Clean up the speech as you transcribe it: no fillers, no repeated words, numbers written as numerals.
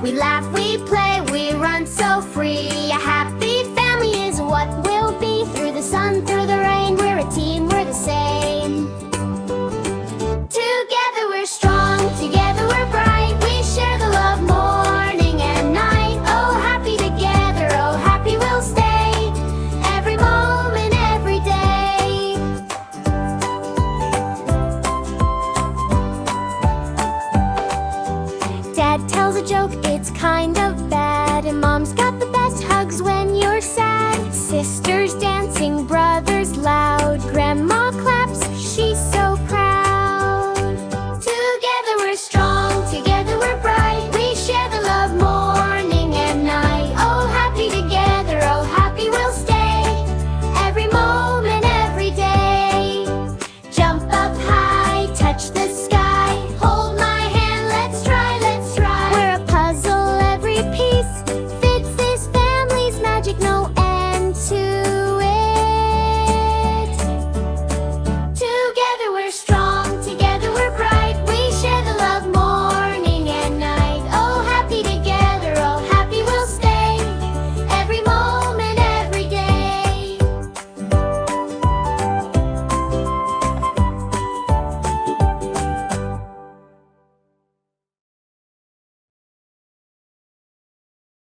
We laugh, we play, we run so free. A happy family is what we'll be. Through the sun, through the rain, we're a team, we're the same. Together we're strong, together we're bright. We share the love morning and night. Oh, happy together, oh, happy we'll stay. Every moment, every day. Dad tells a joke, it's kind of bad. And Mom's got the best hugs when you're sad. Sisters dancing, brothers loud. Grandma claps, she's so proud. Together we're strong, together we're bright. We share the love morning and night. Oh, happy together, oh, happy we'll stay. Every moment, every day. Jump up high, touch the sky. Hold my hand, let's try, let's try. We're a puzzle, every piece fits this family's magic, no